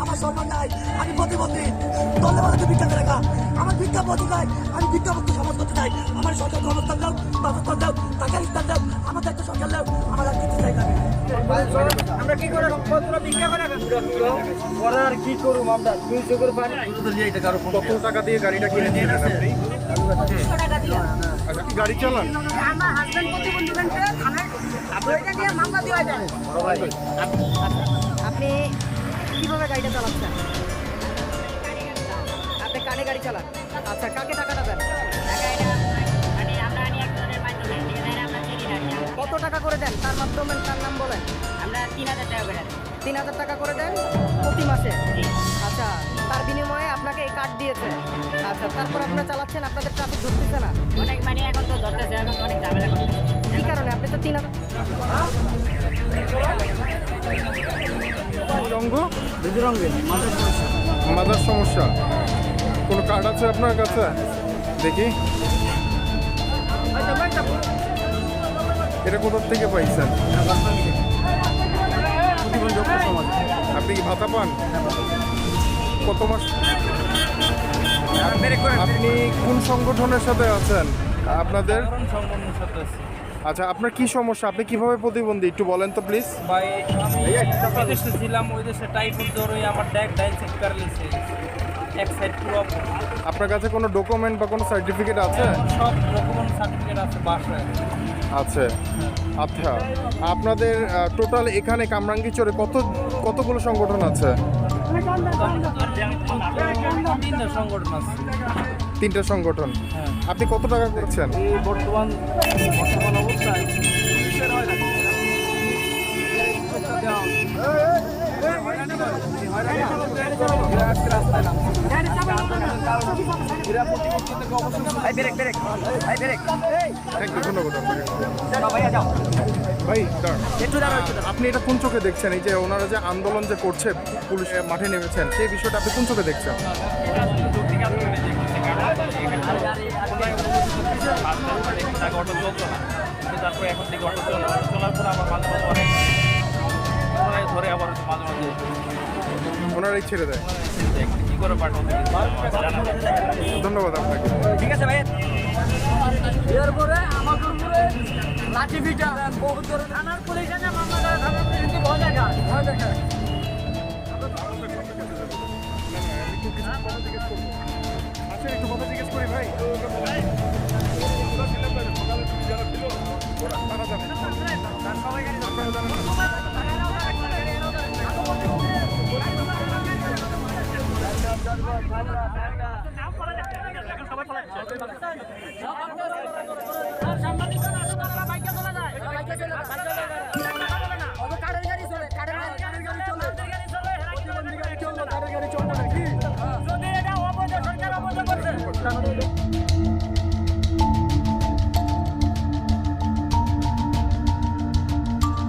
আমার সম্মান নাই, আমি প্রতিবন্ধী, দলে বলে ভিক্ষা রেখা, আমার ভিক্ষা অধিকার, আমি ভিক্ষামুক্ত সমাজ করতে চাই। আমার সরকার অবস্থান দাও, বাসস্থান দাও, টাকার স্থান দাও, আমাদের একটা সরকার দাও, আমার আর কিছু চাই না। আমরা কি করে ভিক্ষা করে করার কি করুম আমরা 200 করে পাই। কত টাকা দিয়ে গাড়িটা কিনে নিয়ে গেছেন আপনি? আচ্ছা, কি গাড়ি চালান? আমার হাজবেন্ড প্রতিবন্ধী ব্যাংকে এটা দিয়ে মামলা দেওয়া যায়। আপনি কিভাবে গাড়িটা চালাচ্ছেন? আপনি কানে গাড়ি চালান? আচ্ছা, কাকে টাকাটা দেন? কত টাকা করে দেন? তার মাধ্যমে তার নাম বলেন। আমরা 3000 টাকা করে 3000 টাকা করে দেন প্রতি মাসে। আচ্ছা, তার বিনিময়ে আপনাকে এই কার্ড দিয়েছে। আচ্ছা, তারপর আপনারা চালাচ্ছেন, আপনাদের ট্রাফিক ধরতেছে না? অনেক মানে এখন তো ধরতেছে, এখন তো অনেক ঝামেলা করতেছে। কি কারণে? আপনি তো 3000 রঙ্গ বিজরঙ্গে মাথার সমস্যা। কোনো কার্ড আছে আপনার কাছে? দেখি, এটা কোথা থেকে পাইছেন? আপনি কি ভাতা পান? কত মাস? আপনি কোন সংগঠনের সাথে আছেন? আপনাদের আচ্ছা, আপনার কি সমস্যা? আপনি কিভাবে প্রতিবন্ধী একটু বলেন তো প্লিজ। ভাই আমি বিদেশে ছিলাম, ওই দেশে টাইফয়েড জ্বর হয়ে আমার ডায়ালিসিস প্যারালাইসিস এক সাইড পুরো। আপনার কাছে কোনো ডকুমেন্ট বা কোনো সার্টিফিকেট আছে? সব ডকুমেন্ট সার্টিফিকেট আছে বাসায়। আছে। আচ্ছা, আপনাদের টোটাল এখানে কামরাঙ্গীরচরে কতগুলো সংগঠন আছে? 3টা সংগঠন আছে। 3টা সংগঠন। হ্যাঁ। আপনি কত টাকা করছেন? এই বর্তমান অবস্থায় থ্যাংক ইউ, ধন্যবাদ ভাই। আপনি এটা কোন চোখে দেখছেন? এই যে ওনারা যে আন্দোলন যে করছে, পুলিশে মাঠে নেমেছেন, সেই বিষয়টা আপনি কোন চোখে দেখছেন? অটো চলতো না, তারপরে এখন থেকে অটো চলার পর আমার মাঝে মাঝে অনেক ধরে আবার মাঝে মাঝে ওনারাই ছেড়ে দেয়। কি করে পাঠাতে ধন্যবাদ আপনাকে। ঠিক আছে ভাই। এরপরে আমাদের উপরে লাঠি পিটা বহুত ধরে থানার পুলিশ এসে মামলা করে, থানার পুলিশ ভয় দেখায়। আচ্ছা, একটু কথা জিজ্ঞেস করি ভাই। তারা জানে